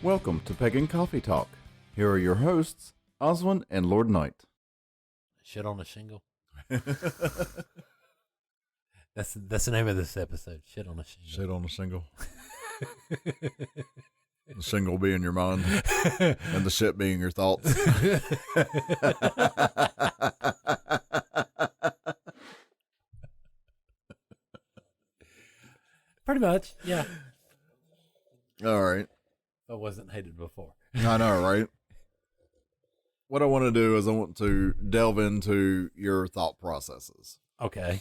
Welcome to Pagan Coffee Talk. Here are your hosts, Oswin and Lord Night. Shit on a shingle. That's the name of this episode. Shit on a shingle. Shit on a shingle. The shingle being your mind, and the shit being your thoughts. Pretty much, yeah. All right. I wasn't hated before. I know, right? What I want to do is I want to delve into your thought processes. Okay.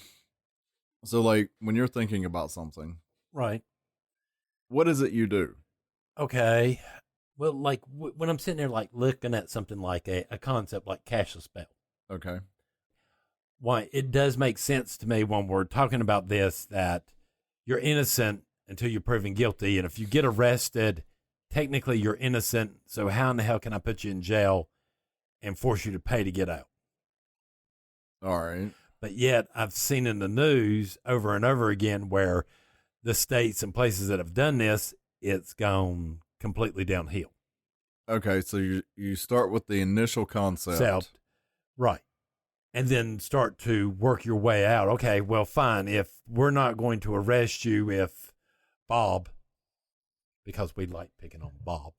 So, like, when you're thinking about something, Right. what is it you do? Okay. Well, like, when I'm sitting there, like, looking at something like a concept like cast a spell. Okay. Why, it does make sense to me when we're talking about this that you're innocent until you're proven guilty. And if you get arrested, technically you're innocent. So how in the hell can I put you in jail and force you to pay to get out? All right. But yet I've seen in the news over and over again where the states and places that have done this, it's gone completely downhill. Okay, so you start with the initial concept. Right. And then start to work your way out. Okay, well, fine. If we're not going to arrest you, if Bob, because we like picking on Bob,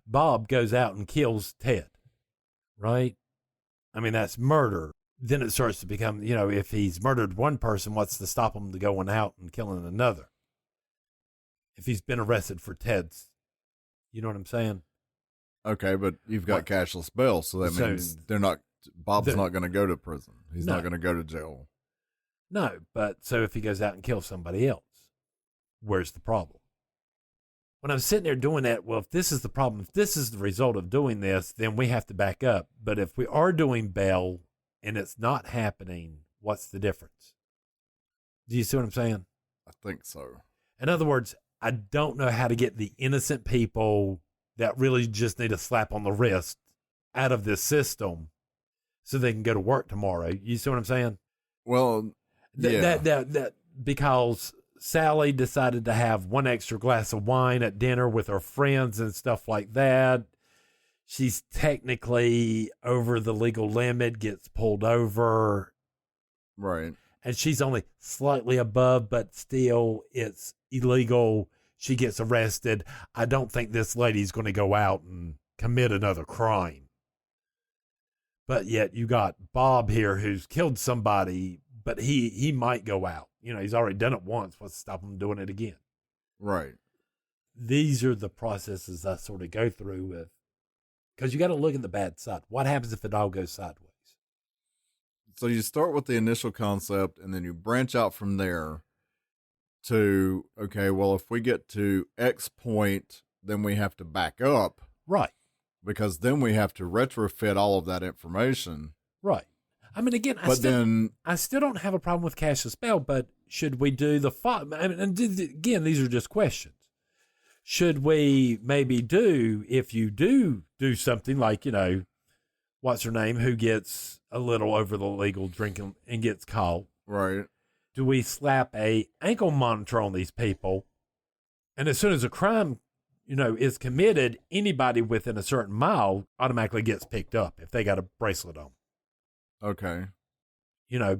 Bob goes out and kills Ted, right? I mean, that's murder. Then it starts to become, if he's murdered one person, what's to stop him to going out and killing another? If he's been arrested for Ted's, you know what I'm saying? Okay, but you've got cashless bail, so that means Bob's not going to go to prison. He's not going to go to jail. No, but so if he goes out and kills somebody else, where's the problem? When I'm sitting there doing that, well, if this is the problem, if this is the result of doing this, then we have to back up. But if we are doing bail and it's not happening, what's the difference? Do you see what I'm saying? I think so. In other words, I don't know how to get the innocent people that really just need a slap on the wrist out of this system so they can go to work tomorrow. You see what I'm saying? Well, yeah. That because Sally decided to have one extra glass of wine at dinner with her friends and stuff like that. She's technically over the legal limit, gets pulled over. Right. And she's only slightly above, but still it's illegal. She gets arrested. I don't think this lady's going to go out and commit another crime. But yet you got Bob here who's killed somebody, but he might go out. He's already done it once. What's to stop him doing it again? Right. These are the processes I sort of go through with, because you got to look at the bad side. What happens if it all goes sideways? So you start with the initial concept and then you branch out from there to, okay, well, if we get to X point, then we have to back up. Right. Because then we have to retrofit all of that information. Right. I mean, again, I still don't have a problem with cast a spell, but should we do again, these are just questions. Should we maybe if you do something like, what's her name, who gets a little over the legal drinking and gets caught? Right. Do we slap a ankle monitor on these people? And as soon as a crime, is committed, anybody within a certain mile automatically gets picked up if they got a bracelet on. Okay.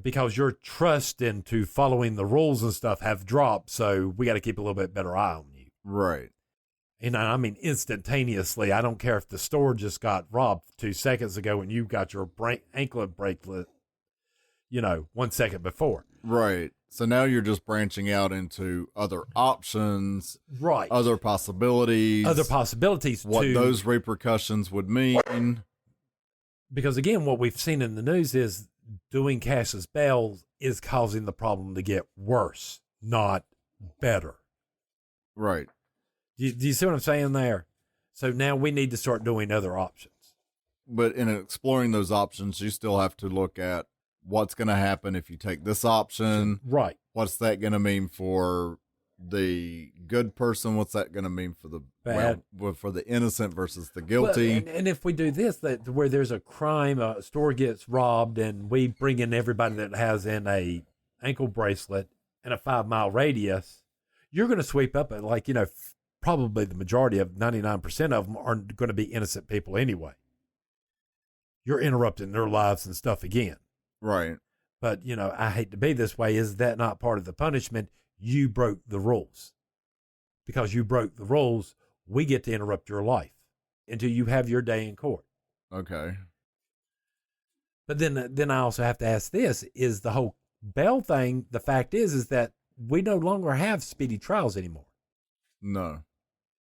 Because your trust into following the rules and stuff have dropped, so we got to keep a little bit better eye on you. Right. I mean, instantaneously. I don't care if the store just got robbed 2 seconds ago and you got your anklet bracelet, 1 second before. Right. So now you're just branching out into other options. Right. Other possibilities. What those repercussions would mean. Because, again, what we've seen in the news is doing cashless bail is causing the problem to get worse, not better. Right. Do you see what I'm saying there? So now we need to start doing other options. But in exploring those options, you still have to look at what's going to happen if you take this option. Right. What's that going to mean for the good person? What's that going to mean for the bad? Well, for the innocent versus the guilty? Well, and if we do this, that where there's a crime, a store gets robbed, and we bring in everybody that has in a ankle bracelet in a 5 mile radius, you're going to sweep up at probably the majority of 99% of them are going to be innocent people anyway. You're interrupting their lives and stuff again. Right. But, I hate to be this way. Is that not part of the punishment? You broke the rules. Because you broke the rules, we get to interrupt your life until you have your day in court. Okay. But then I also have to ask this, is the whole bail thing, the fact is that we no longer have speedy trials anymore. No.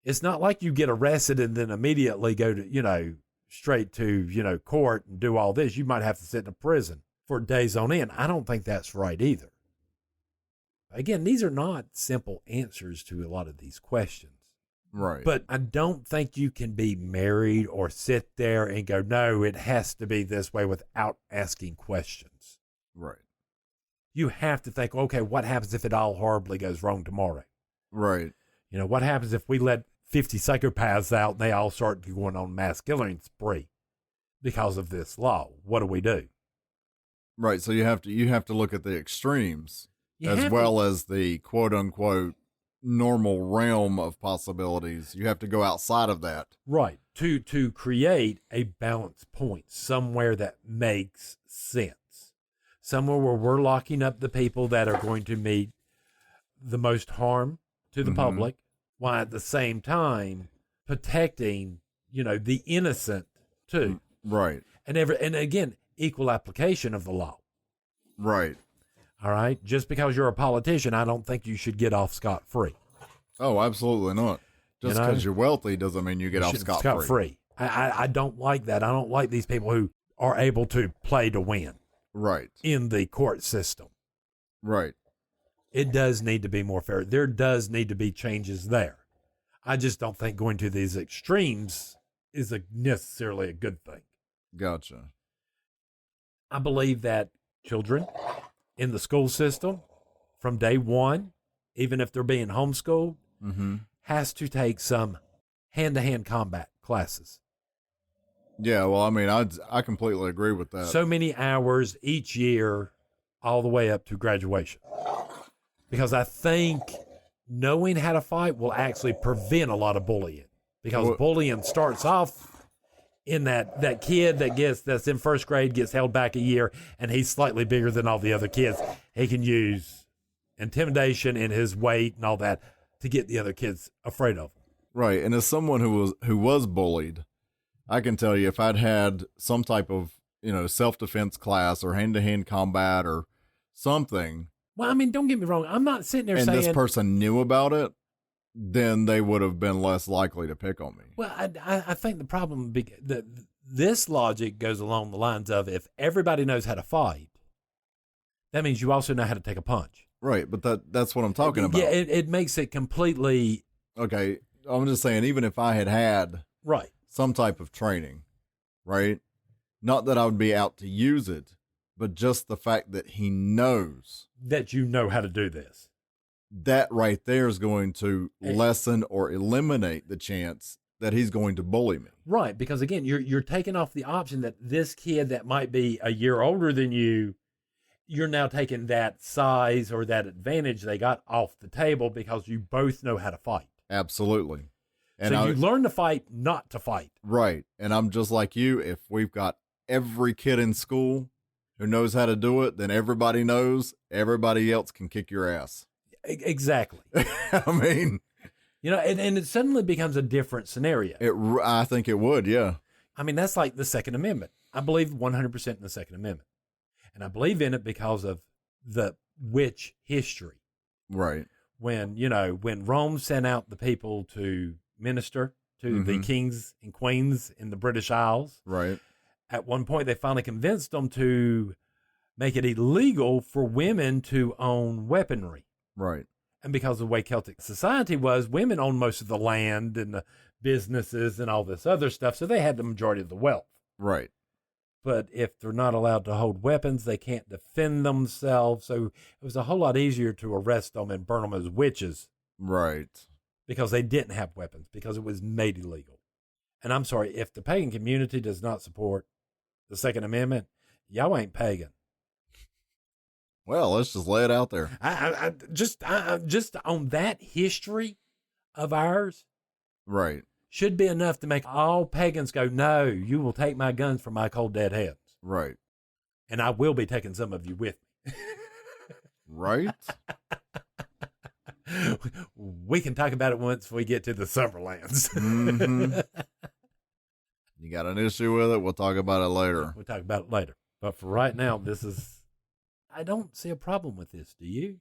It's not like you get arrested and then immediately go to, straight to, court and do all this. You might have to sit in a prison for days on end. I don't think that's right either. Again, these are not simple answers to a lot of these questions. Right. But I don't think you can be married or sit there and go, no, it has to be this way without asking questions. Right. You have to think, okay, what happens if it all horribly goes wrong tomorrow? Right. What happens if we let 50 psychopaths out and they all start going on mass killing spree because of this law? What do we do? Right. So you have to look at the extremes as well as the quote unquote normal realm of possibilities. You have to go outside of that. Right. To create a balance point somewhere that makes sense. Somewhere where we're locking up the people that are going to meet the most harm to the public, while at the same time protecting, the innocent too. Right. And again, equal application of the law. Right. All right. Just because you're a politician, I don't think you should get off scot-free. Oh, absolutely not. Just because you're wealthy doesn't mean you get off scot-free. I don't like that. I don't like these people who are able to play to win. Right. In the court system. Right. It does need to be more fair. There does need to be changes there. I just don't think going to these extremes is necessarily a good thing. Gotcha. I believe that children in the school system from day one, even if they're being homeschooled, has to take some hand-to-hand combat classes. Yeah, well, I mean, I completely agree with that. So many hours each year, all the way up to graduation. Because I think knowing how to fight will actually prevent a lot of bullying. Because bullying starts off in that kid that's in first grade gets held back a year, and he's slightly bigger than all the other kids. He can use intimidation and his weight and all that to get the other kids afraid of him. Right, and as someone who was bullied, I can tell you if I'd had some type of, self-defense class or hand-to-hand combat or something. Well, I mean, don't get me wrong. I'm not sitting there saying... And this person knew about it, then they would have been less likely to pick on me. Well, I think the problem, this logic goes along the lines of if everybody knows how to fight, that means you also know how to take a punch. Right, but that's what I'm talking about. Yeah, it makes it completely... Okay, I'm just saying, even if I had right some type of training, right? Not that I would be out to use it, but just the fact that he knows that you know how to do this. That right there is going to lessen or eliminate the chance that he's going to bully me. Right, because again, you're taking off the option that this kid that might be a year older than you, you're now taking that size or that advantage they got off the table because you both know how to fight. Absolutely. And so you learn to fight, not to fight. Right. And I'm just like you. If we've got every kid in school who knows how to do it, then everybody knows everybody else can kick your ass. Exactly. I mean, and it suddenly becomes a different scenario. I think it would. Yeah. I mean, that's like the Second Amendment. I believe 100% in the Second Amendment. And I believe in it because of the witch history. Right. When Rome sent out the people to minister to the kings and queens in the British Isles. Right. At one point, they finally convinced them to make it illegal for women to own weaponry. Right. And because of the way Celtic society was, women owned most of the land and the businesses and all this other stuff. So they had the majority of the wealth. Right. But if they're not allowed to hold weapons, they can't defend themselves. So it was a whole lot easier to arrest them and burn them as witches. Right. Because they didn't have weapons, because it was made illegal. And I'm sorry, if the pagan community does not support the Second Amendment, y'all ain't pagan. Well, let's just lay it out there. I just on that history of ours, Right. should be enough to make all pagans go, no, you will take my guns for my cold dead heads. Right. And I will be taking some of you with me. Right. We can talk about it once we get to the Summerlands. Mm-hmm. You got an issue with it? We'll talk about it later. We'll talk about it later. But for right now, I don't see a problem with this. Do you?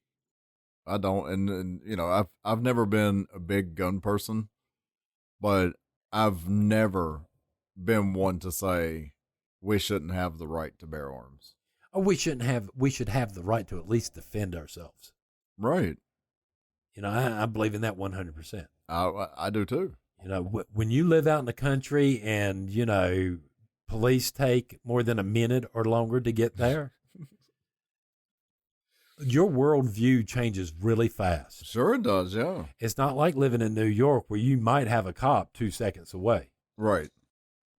I don't, and you know, I've never been a big gun person, but I've never been one to say we shouldn't have the right to bear arms. Or we should have the right to at least defend ourselves. Right. You know, I believe in that 100%. I do too. You know, when you live out in the country and, you know, police take more than a minute or longer to get there, your worldview changes really fast. Sure it does, yeah. It's not like living in New York where you might have a cop 2 seconds away. Right.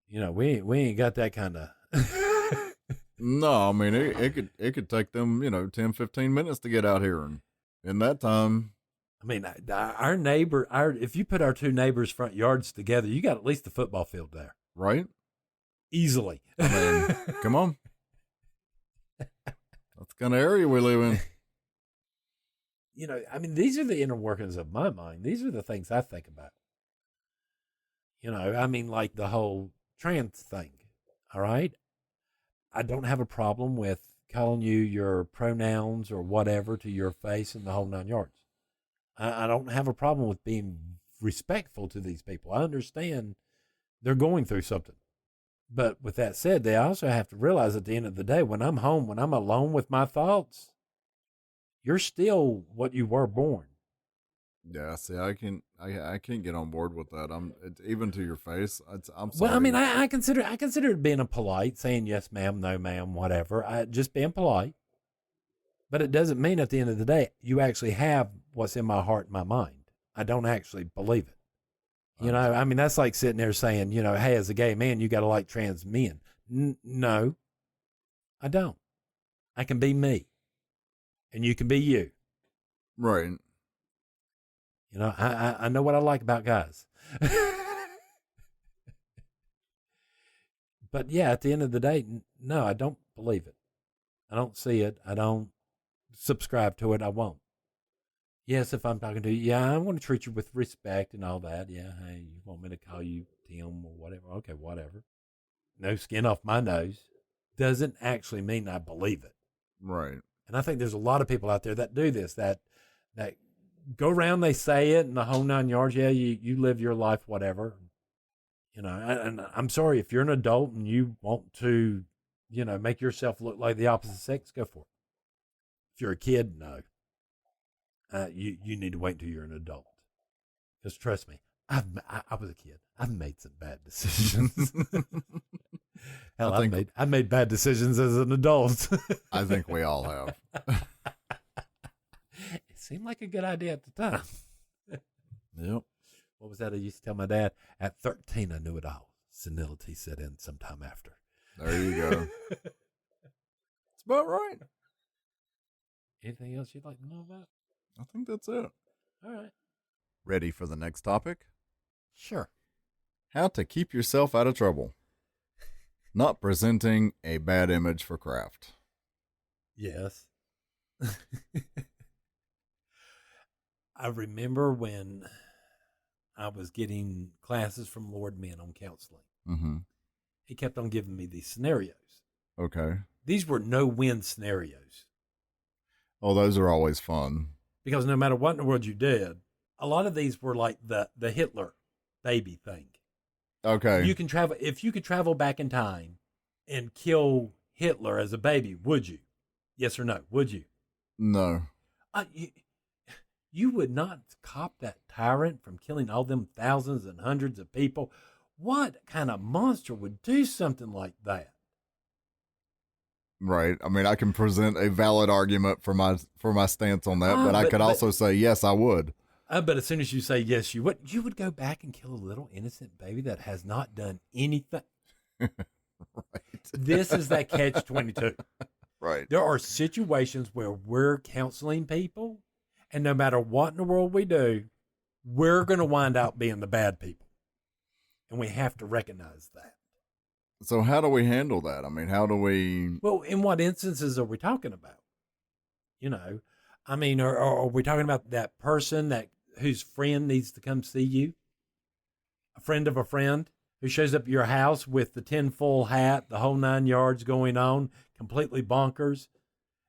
You know, we ain't got that kind of. No, I mean, it could take them, you know, 10, 15 minutes to get out here. And in that time. I mean, if you put our two neighbors' front yards together, you got at least the football field there. Right. Easily. I mean, come on. That's the kind of area we live in. You know, I mean, these are the inner workings of my mind. These are the things I think about. You know, I mean, like the whole trans thing. All right. I don't have a problem with calling you your pronouns or whatever to your face and the whole 9 yards. I don't have a problem with being respectful to these people. I understand they're going through something. But with that said, they also have to realize at the end of the day, when I'm home, when I'm alone with my thoughts, you're still what you were born. Yeah, see, I can't get on board with that. Even to your face. I'm sorry. Well, I mean, I consider it being a polite, saying yes, ma'am, no, ma'am, whatever. Just being polite. But it doesn't mean at the end of the day, you actually have what's in my heart and my mind. I don't actually believe it. You know, I mean, that's like sitting there saying, you know, hey, as a gay man, you got to like trans men. No, I don't. I can be me. And you can be you. Right. You know, I know what I like about guys. But yeah, at the end of the day, no, I don't believe it. I don't see it. I don't subscribe to it. I won't. Yes, if I'm talking to you, yeah, I want to treat you with respect and all that. Yeah, hey, you want me to call you Tim or whatever? Okay, whatever. No skin off my nose doesn't actually mean I believe it. Right. And I think there's a lot of people out there that do this, that go around, they say it in the whole 9 yards. Yeah, you live your life, whatever. You know, and I'm sorry, if you're an adult and you want to, you know, make yourself look like the opposite sex, go for it. If you're a kid, no. You need to wait until you're an adult. Because trust me, I was a kid. I've made some bad decisions. Hell, I made bad decisions as an adult. I think we all have. It seemed like a good idea at the time. Yep. What was that I used to tell my dad? At 13, I knew it all. Senility set in sometime after. There you go. It's about right. Anything else you'd like to know about? I think that's it. All right. Ready for the next topic? Sure. How to keep yourself out of trouble. Not presenting a bad image for craft. Yes. I remember when I was getting classes from Lord Men on counseling. Mm-hmm. He kept on giving me these scenarios. Okay. These were no-win scenarios. Oh, those are always fun. Because no matter what in the world you did, a lot of these were like the Hitler baby thing. Okay. If you could travel back in time and kill Hitler as a baby, would you? Yes or no? Would you? No. You would not cop that tyrant from killing all them thousands and hundreds of people. What kind of monster would do something like that? Right. I mean, I can present a valid argument for my stance on that, but I could also say, yes, I would. But as soon as you say yes, you would go back and kill a little innocent baby that has not done anything. Right. This is that catch-22. Right. There are situations where we're counseling people, and no matter what in the world we do, we're going to wind up being the bad people. And we have to recognize that. So how do we handle that? I mean, how do we... Well, in what instances are we talking about? You know, I mean, are we talking about that person whose friend needs to come see you? A friend of a friend who shows up at your house with the tinfoil hat, the whole 9 yards going on, completely bonkers.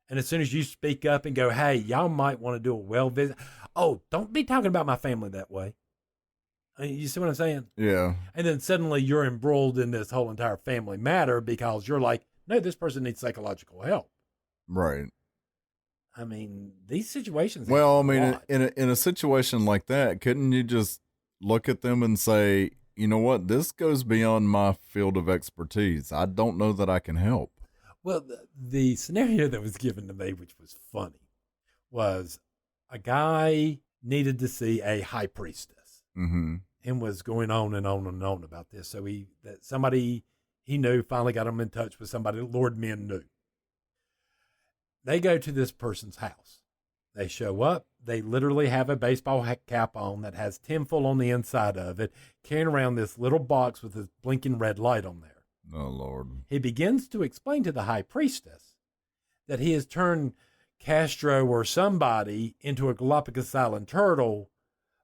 And as soon as you speak up and go, hey, y'all might want to do a well visit. Oh, don't be talking about my family that way. You see what I'm saying? Yeah. And then suddenly you're embroiled in this whole entire family matter because you're like, no, this person needs psychological help. Right. I mean, these situations. Well, I mean, in a situation like that, couldn't you just look at them and say, you know what, this goes beyond my field of expertise. I don't know that I can help. Well, the scenario that was given to me, which was funny, was a guy needed to see a high priestess. Mm-hmm. And was going on and on and on about this. So somebody he knew finally got him in touch with somebody Lord Men knew. They go to this person's house. They show up. They literally have a baseball cap on that has tinfoil on the inside of it, carrying around this little box with this blinking red light on there. Oh, Lord. He begins to explain to the high priestess that he has turned Castro or somebody into a Galapagos Island turtle.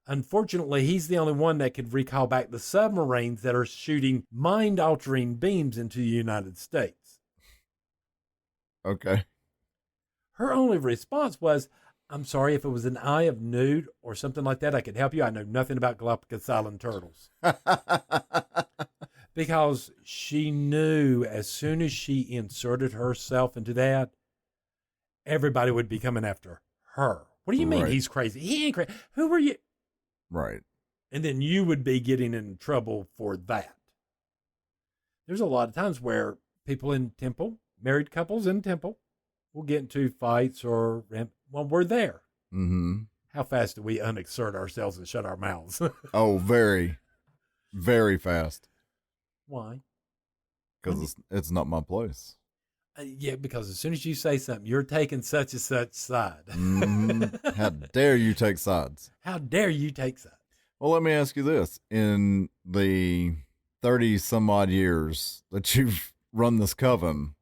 Unfortunately, he's the only one that could recall back the submarines that are shooting mind-altering beams into the United States. Okay. Her only response was, I'm sorry, if it was an eye of nude or something like that, I could help you. I know nothing about Galapagos Island turtles. Because she knew as soon as she inserted herself into that, everybody would be coming after her. What do you mean he's crazy? He ain't crazy. Who were you? Right. And then you would be getting in trouble for that. There's a lot of times where people in temple, married couples in temple, will get into fights or, well, we're there. Mm-hmm. How fast do we unexert ourselves and shut our mouths? Oh, very, very fast. Why? Because it's not my place. Yeah, because as soon as you say something, you're taking such and such side. Mm-hmm. How dare you take sides? How dare you take sides? Well, let me ask you this. In the 30 some odd years that you've run this coven,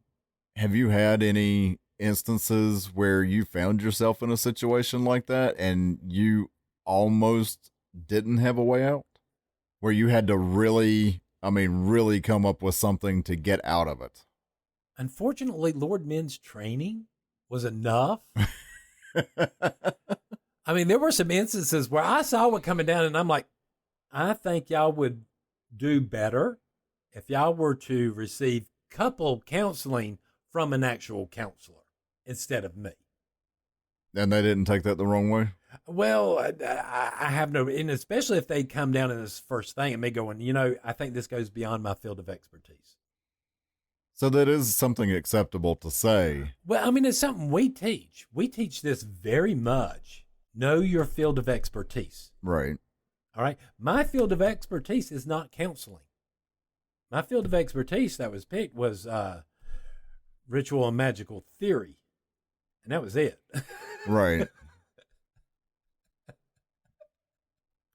have you had any instances where you found yourself in a situation like that and you almost didn't have a way out? Where you had to really come up with something to get out of it? Unfortunately, Lord Men's training was enough. I mean, there were some instances where I saw it coming down and I'm like, I think y'all would do better if y'all were to receive couple counseling from an actual counselor instead of me. And they didn't take that the wrong way? Well, I have no, and especially if they come down in this first thing and me going, you know, I think this goes beyond my field of expertise. So that is something acceptable to say. Well, I mean, it's something we teach. We teach this very much. Know your field of expertise. Right. All right. My field of expertise is not counseling. My field of expertise that was picked was ritual and magical theory. And that was it. Right.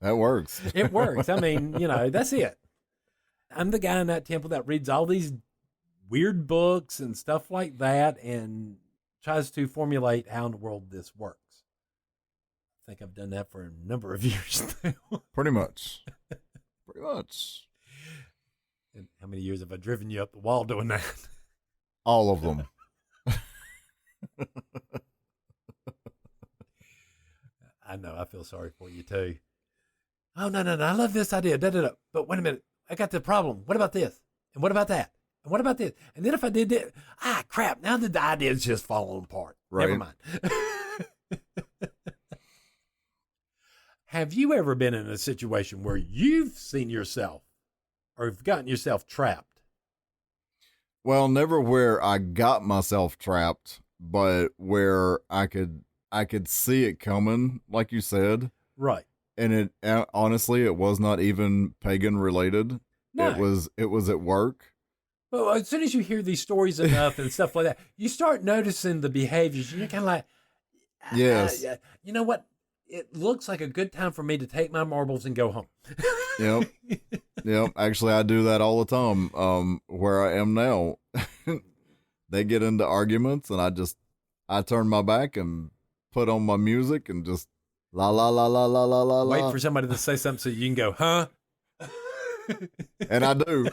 That works. It works. I mean, you know, that's it. I'm the guy in that temple that reads all these weird books and stuff like that and tries to formulate how in the world this works. I think I've done that for a number of years now. Pretty much. Pretty much. And how many years have I driven you up the wall doing that? All of them. I know. I feel sorry for you too. Oh, no. I love this idea. Da. But wait a minute. I got the problem. What about this? And what about that? And what about this? And then if I did this, crap. Now the idea's just falling apart. Right. Never mind. Have you ever been in a situation where you've seen yourself or have gotten yourself trapped? Well, never where I got myself trapped, but where I could see it coming, like you said. Right. And honestly, it was not even pagan related. No. It was at work. Well, as soon as you hear these stories enough and stuff like that, you start noticing the behaviors. You're kind of like, yes. You know what? it looks like a good time for me to take my marbles and go home. Yep. Yep. Actually, I do that all the time. Where I am now, they get into arguments and I turn my back and put on my music and just la la la la la la la. Wait for somebody to say something so you can go, huh? And I do.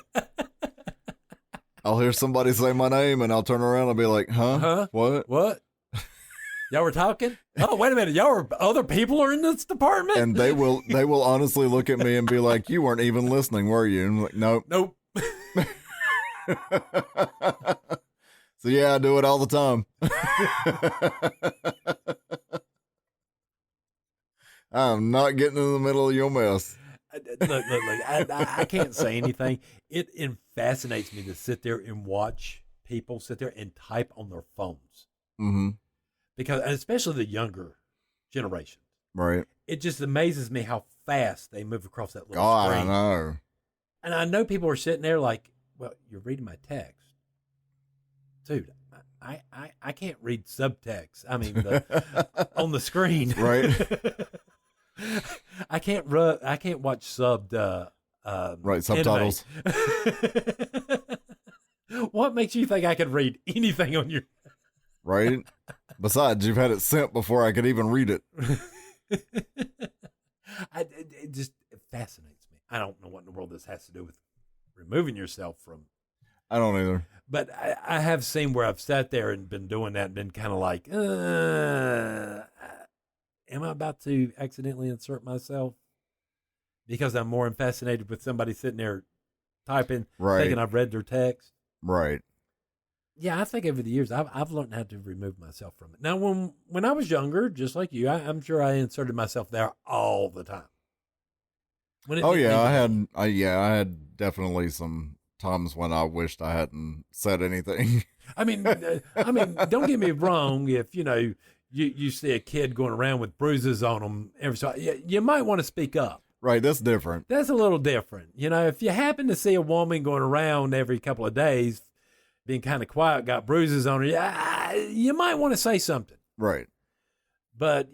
I'll hear somebody say my name and I'll turn around and be like, huh? Huh? What? What? Y'all were talking? Oh, wait a minute. Other people are in this department? And they will honestly look at me and be like, you weren't even listening, were you? And I'm like, nope. Nope. So yeah, I do it all the time. I'm not getting in the middle of your mess. Look. I can't say anything. It fascinates me to sit there and watch people sit there and type on their phones. Mm-hmm. Because, especially the younger generation. Right. It just amazes me how fast they move across that little God, screen. I know. And I know people are sitting there like, well, you're reading my text. Dude, I can't read subtext. I mean, on the screen. Right. I can't watch subbed right, subtitles. What makes you think I could read anything on your right? Besides, you've had it sent before I could even read it. It just fascinates me. I don't know what in the world this has to do with removing yourself from. I don't either. But I have seen where I've sat there and been doing that and been kind of like, am I about to accidentally insert myself? Because I'm more fascinated with somebody sitting there typing, right, thinking I've read their text. Right. Yeah, I think over the years I've learned how to remove myself from it. Now, when I was younger, just like you, I'm sure I inserted myself there all the time. I had definitely some times when I wished I hadn't said anything. I mean, don't get me wrong. If you see a kid going around with bruises on them every so you might want to speak up. Right, that's different. That's a little different. If you happen to see a woman going around every couple of days, being kind of quiet, got bruises on her, you might want to say something. Right. But,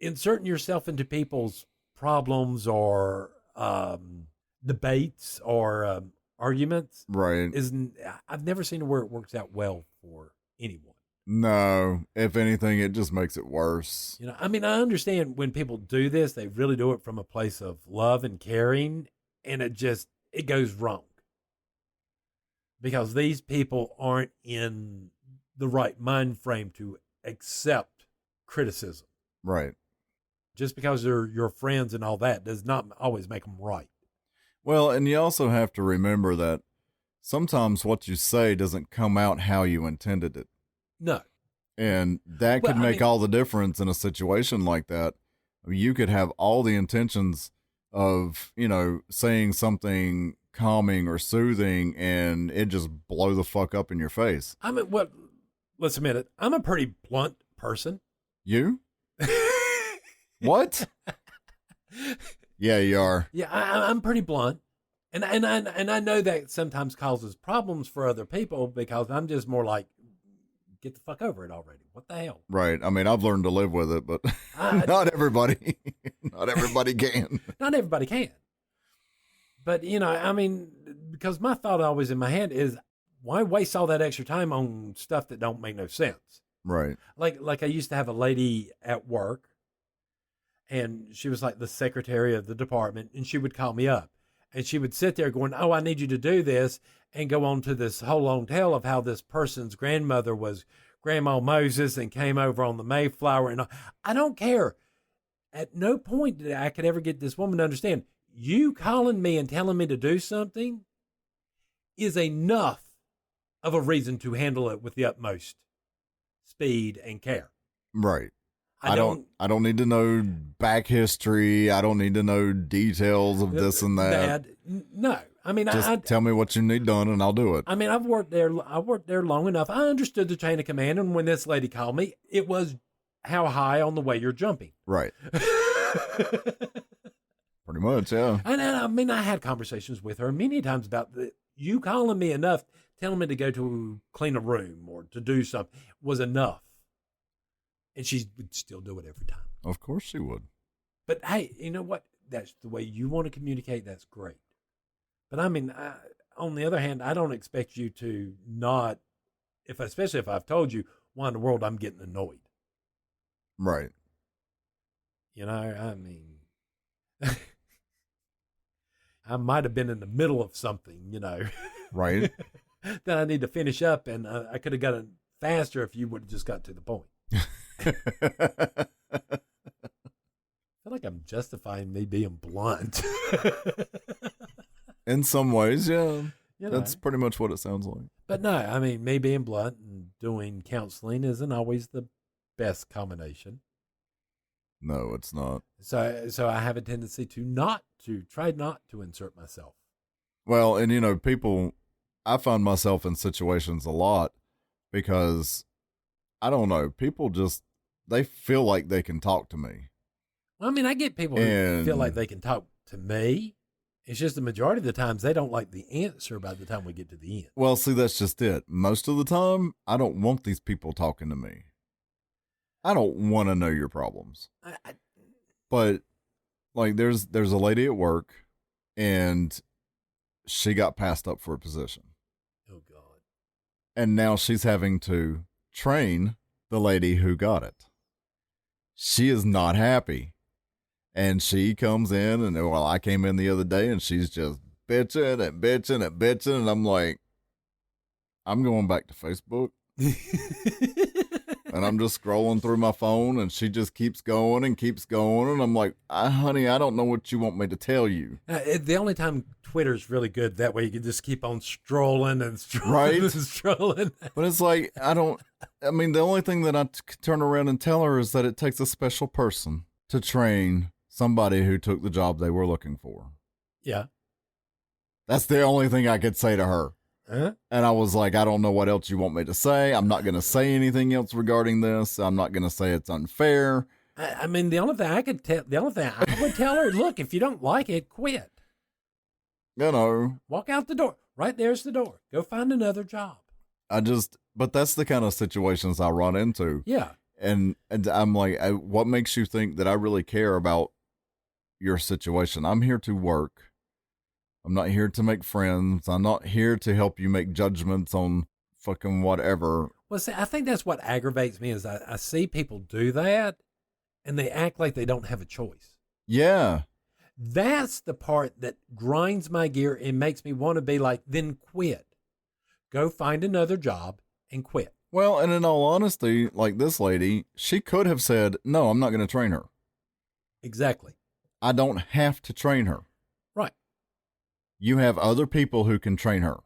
inserting yourself into people's problems or debates or arguments, right, I've never seen where it works out well for anyone. No, if anything, it just makes it worse. I understand when people do this, they really do it from a place of love and caring, and it goes wrong. Because these people aren't in the right mind frame to accept criticism. Right. Just because they're your friends and all that does not always make them right. Well, and you also have to remember that sometimes what you say doesn't come out how you intended it. No. And that could make all the difference in a situation like that. You could have all the intentions of, saying something calming or soothing, and it just blow the fuck up in your face. Let's admit it. I'm a pretty blunt person. You? What? Yeah, you are. Yeah, I'm pretty blunt. And I know that sometimes causes problems for other people because I'm just more like, get the fuck over it already. What the hell? Right. I've learned to live with it, but not everybody. Not everybody can. Not everybody can. But, because my thought always in my head is, why waste all that extra time on stuff that don't make no sense? Right. Like I used to have a lady at work, and she was like the secretary of the department, and she would call me up. And she would sit there going, oh, I need you to do this, and go on to this whole long tale of how this person's grandmother was Grandma Moses and came over on the Mayflower. And I don't care. At no point did I could ever get this woman to understand, you calling me and telling me to do something is enough of a reason to handle it with the utmost speed and care. Right. I don't need to know back history. I don't need to know details of this and that. No. Just tell me what you need done and I'll do it. I've worked there long enough. I understood the chain of command, and when this lady called me, it was how high on the way you're jumping. Right. Pretty much, yeah. And I had conversations with her many times about you calling me enough, telling me to go to clean a room or to do something was enough. And she would still do it every time. Of course she would. But hey, you know what? That's the way you want to communicate. That's great. But I mean, on the other hand, I don't expect you to not, especially if I've told you, why in the world I'm getting annoyed. Right. You know, I mean, I might have been in the middle of something, you know. Right. That I need to finish up, and I could have gotten faster if you would have just got to the point. I feel like I'm justifying me being blunt. In some ways, yeah. You know. That's pretty much what it sounds like. But no, I mean, me being blunt and doing counseling isn't always the best combination. No, it's not. So I have a tendency to try not to insert myself. Well, and you know, I find myself in situations a lot because I don't know, people they feel like they can talk to me. Well, I mean, I get people who feel like they can talk to me. It's just the majority of the times they don't like the answer by the time we get to the end. Well, see, that's just it. Most of the time, I don't want these people talking to me. I don't want to know your problems. But like there's a lady at work and she got passed up for a position. Oh God. And now she's having to train the lady who got it. She is not happy. And she comes in and well, I came in the other day and she's just bitching and bitching and bitching. And I'm like, I'm going back to Facebook. And I'm just scrolling through my phone and she just keeps going and keeps going. And I'm like, honey, I don't know what you want me to tell you. The only time Twitter's really good, that way you can just keep on strolling and strolling right? and strolling. But it's like, the only thing that I turn around and tell her is that it takes a special person to train somebody who took the job they were looking for. Yeah. That's the only thing I could say to her. Huh? And I was like, I don't know what else you want me to say. I'm not going to say anything else regarding this. I'm not going to say it's unfair. I mean, the only thing I would tell her, look, if you don't like it, quit. You know. Walk out the door. Right there's the door. Go find another job. But that's the kind of situations I run into. Yeah. And I'm like, what makes you think that I really care about your situation? I'm here to work. I'm not here to make friends. I'm not here to help you make judgments on fucking whatever. Well, see, I think that's what aggravates me is I see people do that and they act like they don't have a choice. Yeah. That's the part that grinds my gear and makes me want to be like, then quit. Go find another job and quit. Well, and in all honesty, like this lady, she could have said, no, I'm not going to train her. Exactly. I don't have to train her. Right. You have other people who can train her.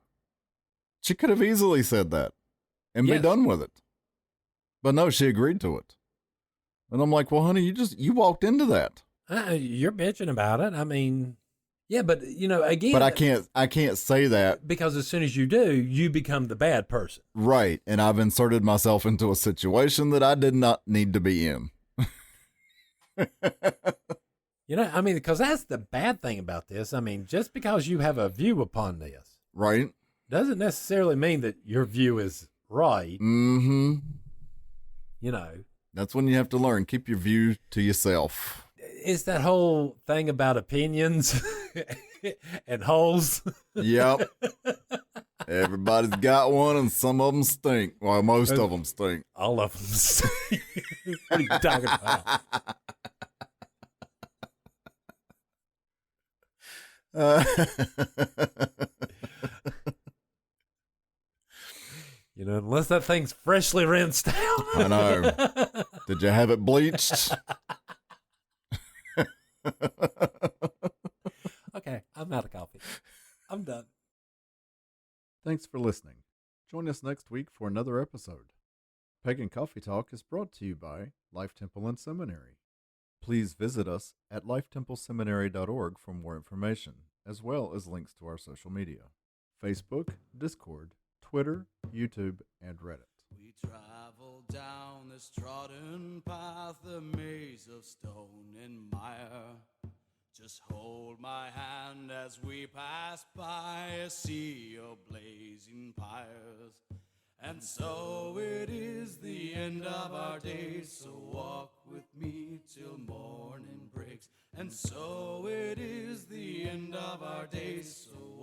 She could have easily said that and be done with it. But no, she agreed to it. And I'm like, well, honey, you walked into that. You're bitching about it. I mean, yeah, but again. But I can't say that. Because as soon as you do, you become the bad person. Right. And I've inserted myself into a situation that I did not need to be in. I mean, because that's the bad thing about this. I mean, just because you have a view upon this. Right. Doesn't necessarily mean that your view is right. Mm-hmm. That's when you have to learn. Keep your view to yourself. It's that whole thing about opinions and holes. Yep. Everybody's got one and some of them stink. Well, most of them stink. All of them stink. What are you talking about? Unless that thing's freshly rinsed out. I know. Did you have it bleached? Okay, I'm out of coffee. I'm done. Thanks for listening. Join us next week for another episode. Pagan Coffee Talk is brought to you by Life Temple and Seminary. Please visit us at lifetempleseminary.org for more information, as well as links to our social media: Facebook, Discord, Twitter, YouTube, and Reddit. We travel down this trodden path, a maze of stone and mire. Just hold my hand as we pass by a sea of blazing pyres. And so it is the end of our days, so walk with with me till morning breaks. And so it is the end of our days. So